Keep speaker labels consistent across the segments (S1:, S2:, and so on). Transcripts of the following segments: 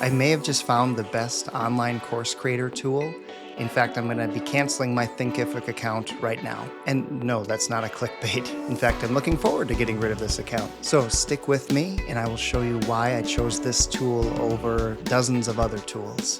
S1: I may have just found the best online course creator tool. In fact, I'm going to be canceling my Thinkific account right now. And no, that's not a clickbait. In fact, I'm looking forward to getting rid of this account. So stick with me and I will show you why I chose this tool over dozens of other tools.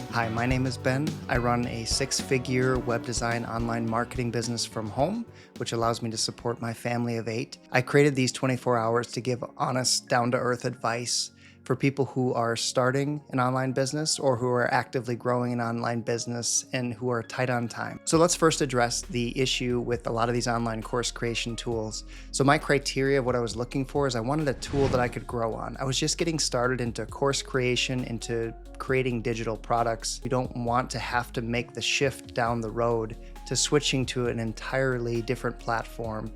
S1: Hi, my name is Ben. I run a 6-figure web design online marketing business from home, which allows me to support my family of 8. I created these 24 hours to give honest, down-to-earth advice for people who are starting an online business or who are actively growing an online business and who are tight on time. So let's first address the issue with a lot of these online course creation tools. So my criteria of what I was looking for is I wanted a tool that I could grow on. I was just getting started into course creation, into creating digital products. You don't want to have to make the shift down the road to switching to an entirely different platform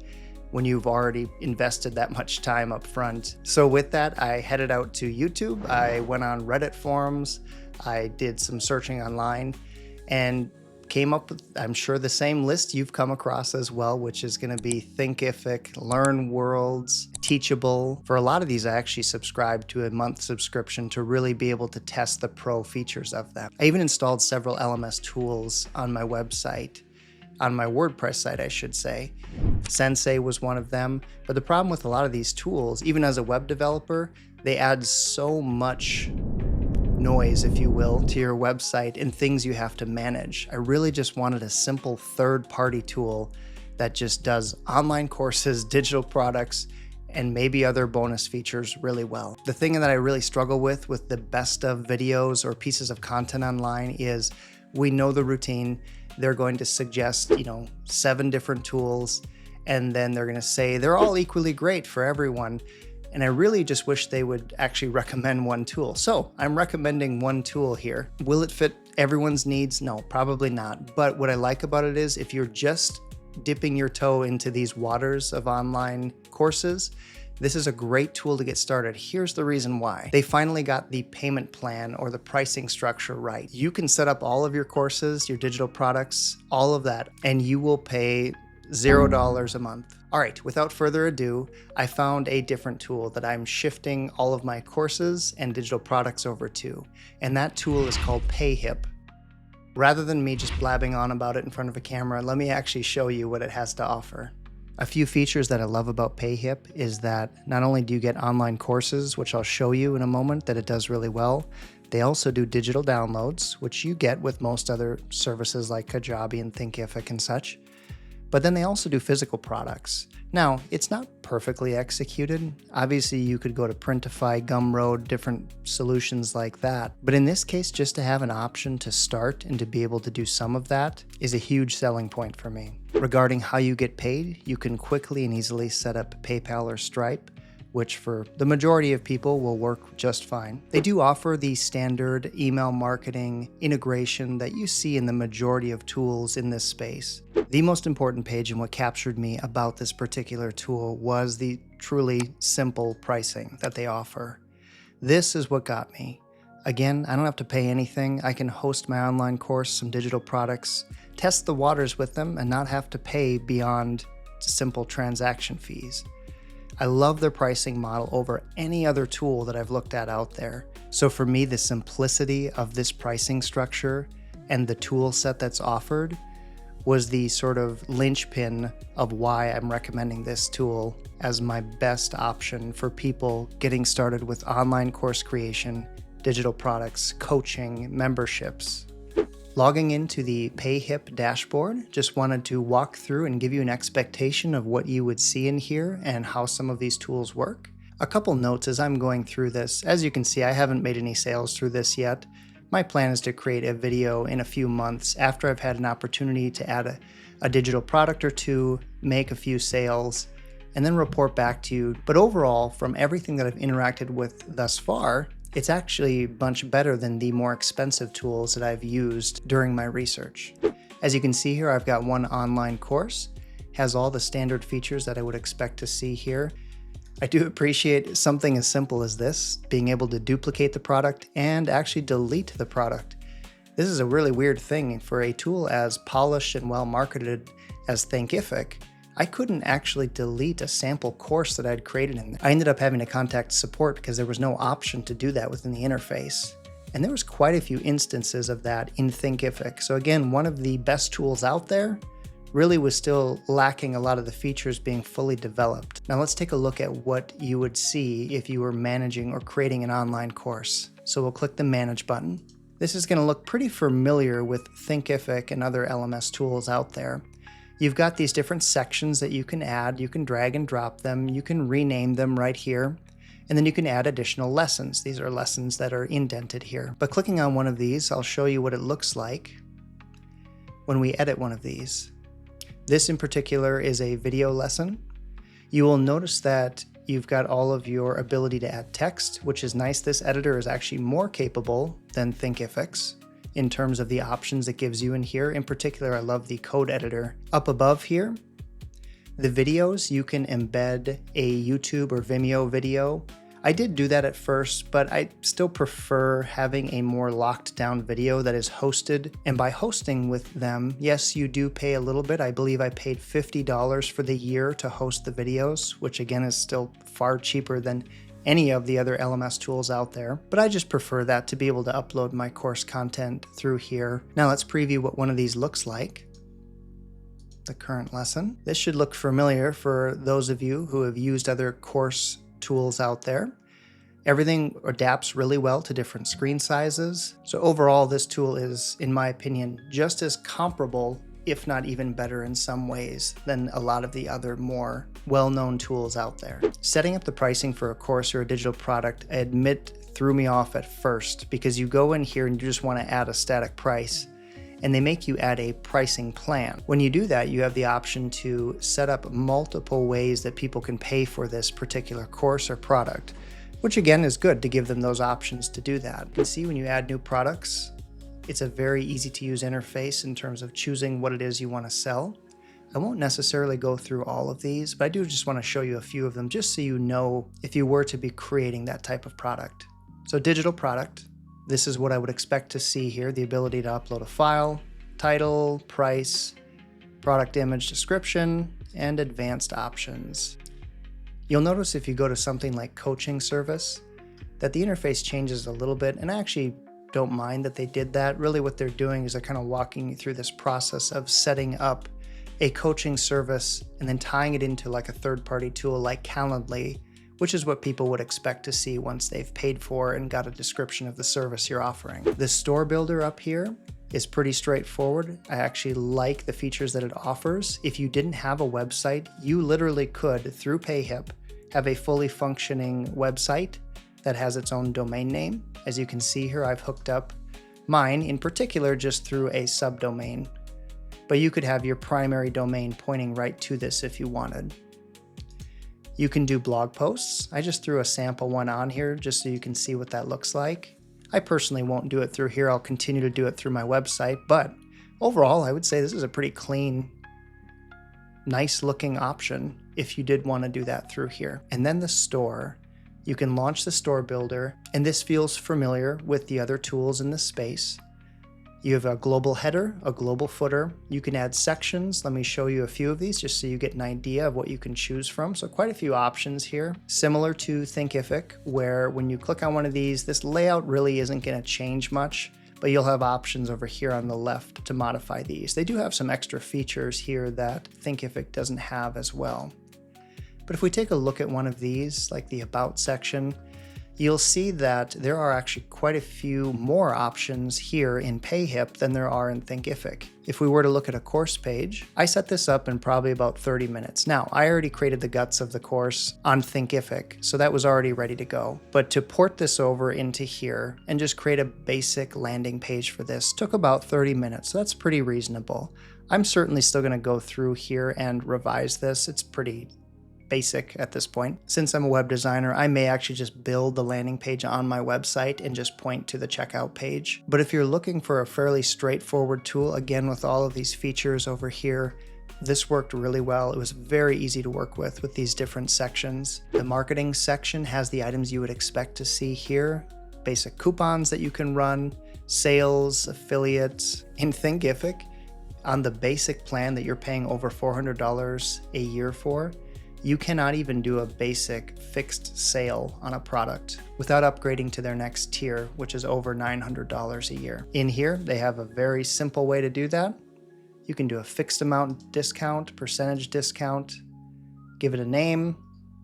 S1: when you've already invested that much time up front. So with that, I headed out to YouTube. I went on Reddit forums. I did some searching online and came up with, I'm sure, the same list you've come across as well, which is going to be Thinkific, Learn Worlds, Teachable. For a lot of these, I actually subscribed to a month subscription to really be able to test the pro features of them. I even installed several LMS tools on my website, on my WordPress site, I should say. Sensei was one of them. But the problem with a lot of these tools, even as a web developer, they add so much noise, if you will, to your website and things you have to manage. I really just wanted a simple third-party tool that just does online courses, digital products, and maybe other bonus features really well. The thing that I really struggle with the best of videos or pieces of content online is we know the routine. They're going to suggest, 7 different tools, and then they're going to say they're all equally great for everyone. And I really just wish they would actually recommend one tool. So I'm recommending one tool here. Will it fit everyone's needs? No, probably not. But what I like about it is if you're just dipping your toe into these waters of online courses, this is a great tool to get started. Here's the reason why. They finally got the payment plan or the pricing structure right. You can set up all of your courses, your digital products, all of that, and you will pay $0 a month. All right, without further ado, I found a different tool that I'm shifting all of my courses and digital products over to, and that tool is called Payhip. Rather than me just blabbing on about it in front of a camera, let me actually show you what it has to offer. A few features that I love about Payhip is that not only do you get online courses, which I'll show you in a moment that it does really well, they also do digital downloads, which you get with most other services like Kajabi and Thinkific and such. But then they also do physical products. Now, it's not perfectly executed. Obviously, you could go to Printify, Gumroad, different solutions like that. But in this case, just to have an option to start and to be able to do some of that is a huge selling point for me. Regarding how you get paid, you can quickly and easily set up PayPal or Stripe, which for the majority of people will work just fine. They do offer the standard email marketing integration that you see in the majority of tools in this space. The most important page and what captured me about this particular tool was the truly simple pricing that they offer. This is what got me. Again, I don't have to pay anything. I can host my online course, some digital products, test the waters with them, and not have to pay beyond simple transaction fees. I love their pricing model over any other tool that I've looked at out there. So for me, the simplicity of this pricing structure and the tool set that's offered was the sort of linchpin of why I'm recommending this tool as my best option for people getting started with online course creation, digital products, coaching, memberships. Logging into the Payhip dashboard, just wanted to walk through and give you an expectation of what you would see in here and how some of these tools work. A couple notes as I'm going through this. As you can see, I haven't made any sales through this yet. My plan is to create a video in a few months after I've had an opportunity to add a digital product or two, make a few sales, and then report back to you. But overall, from everything that I've interacted with thus far, it's actually much better than the more expensive tools that I've used during my research. As you can see here, I've got one online course, has all the standard features that I would expect to see here. I do appreciate something as simple as this, being able to duplicate the product and actually delete the product. This is a really weird thing for a tool as polished and well marketed as Thinkific. I couldn't actually delete a sample course that I'd created in there. I ended up having to contact support because there was no option to do that within the interface. And there was quite a few instances of that in Thinkific. So again, one of the best tools out there really was still lacking a lot of the features being fully developed. Now let's take a look at what you would see if you were managing or creating an online course. So we'll click the Manage button. This is going to look pretty familiar with Thinkific and other LMS tools out there. You've got these different sections that you can add. You can drag and drop them. You can rename them right here. And then you can add additional lessons. These are lessons that are indented here. But clicking on one of these, I'll show you what it looks like when we edit one of these. This in particular is a video lesson. You will notice that you've got all of your ability to add text, which is nice. This editor is actually more capable than Thinkific's in terms of the options it gives you in here. In particular, I love the code editor. Up above here, the videos, you can embed a YouTube or Vimeo video. I did do that at first, but I still prefer having a more locked down video that is hosted. And by hosting with them, yes, you do pay a little bit. I believe I paid $50 for the year to host the videos, which again is still far cheaper than any of the other LMS tools out there. But I just prefer that to be able to upload my course content through here. Now let's preview what one of these looks like. The current lesson. This should look familiar for those of you who have used other course tools out there. Everything adapts really well to different screen sizes. So overall, this tool is, in my opinion, just as comparable, if not even better in some ways, than a lot of the other more well-known tools out there. Setting up the pricing for a course or a digital product, I admit, threw me off at first because you go in here and you just want to add a static price, and they make you add a pricing plan. When you do that, you have the option to set up multiple ways that people can pay for this particular course or product, which again is good to give them those options to do that. You can see when you add new products, it's a very easy to use interface in terms of choosing what it is you want to sell. I won't necessarily go through all of these, but I do just want to show you a few of them just so you know if you were to be creating that type of product. So digital product. This is what I would expect to see here, the ability to upload a file, title, price, product image description, and advanced options. You'll notice if you go to something like coaching service that the interface changes a little bit, and I actually don't mind that they did that. Really what they're doing is they're kind of walking you through this process of setting up a coaching service and then tying it into like a third-party tool like Calendly, which is what people would expect to see once they've paid for and got a description of the service you're offering. The store builder up here is pretty straightforward. I actually like the features that it offers. If you didn't have a website, you literally could, through Payhip, have a fully functioning website that has its own domain name. As you can see here, I've hooked up mine in particular just through a subdomain, but you could have your primary domain pointing right to this if you wanted. You can do blog posts. I just threw a sample one on here just so you can see what that looks like. I personally won't do it through here. I'll continue to do it through my website, but overall, I would say this is a pretty clean, nice looking option if you did want to do that through here. And then the store. You can launch the store builder, and this feels familiar with the other tools in this space. You have a global header, a global footer. You can add sections. Let me show you a few of these just so you get an idea of what you can choose from. So quite a few options here. Similar to Thinkific, where when you click on one of these, this layout really isn't going to change much, but you'll have options over here on the left to modify these. They do have some extra features here that Thinkific doesn't have as well. But if we take a look at one of these, like the About section, you'll see that there are actually quite a few more options here in Payhip than there are in Thinkific. If we were to look at a course page, I set this up in probably about 30 minutes. Now, I already created the guts of the course on Thinkific, so that was already ready to go. But to port this over into here and just create a basic landing page for this took about 30 minutes, so that's pretty reasonable. I'm certainly still going to go through here and revise this. It's pretty basic at this point. Since I'm a web designer, I may actually just build the landing page on my website and just point to the checkout page. But if you're looking for a fairly straightforward tool, again with all of these features over here, this worked really well. It was very easy to work with these different sections. The marketing section has the items you would expect to see here. Basic coupons that you can run, sales, affiliates. In Thinkific, On the basic plan that you're paying over $400 a year for, you cannot even do a basic fixed sale on a product without upgrading to their next tier, which is over $900 a year. In here, they have a very simple way to do that. You can do a fixed amount discount, percentage discount, give it a name,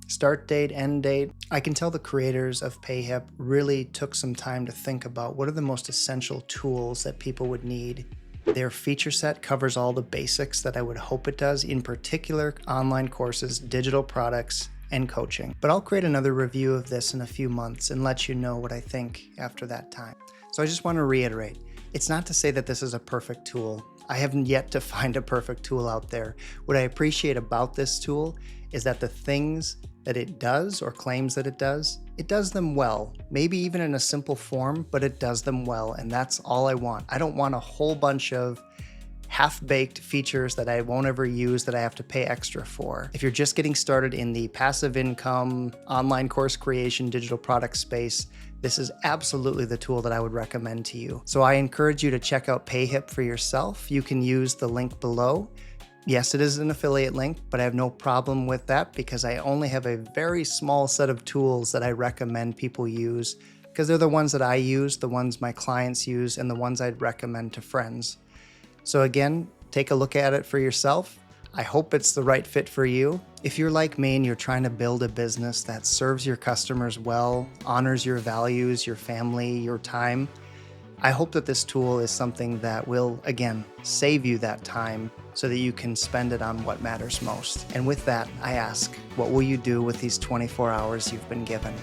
S1: start date, end date. I can tell the creators of Payhip really took some time to think about what are the most essential tools that people would need. Their feature set covers all the basics that I would hope it does, in particular online courses, digital products, and coaching. But I'll create another review of this in a few months and let you know what I think after that time. So I just want to reiterate, it's not to say that this is a perfect tool. I haven't yet to find a perfect tool out there. What I appreciate about this tool is that the things that it does or claims that it does them well. Maybe even in a simple form, but it does them well, and that's all I want. I don't want a whole bunch of half-baked features that I won't ever use that I have to pay extra for. If you're just getting started in the passive income, online course creation, digital product space, this is absolutely the tool that I would recommend to you. So I encourage you to check out Payhip for yourself. You can use the link below. Yes, it is an affiliate link, but I have no problem with that because I only have a very small set of tools that I recommend people use because they're the ones that I use, the ones my clients use, and the ones I'd recommend to friends. So again, take a look at it for yourself. I hope it's the right fit for you. If you're like me and you're trying to build a business that serves your customers well, honors your values, your family, your time, I hope that this tool is something that will, again, save you that time so that you can spend it on what matters most. And with that, I ask, what will you do with these 24 hours you've been given?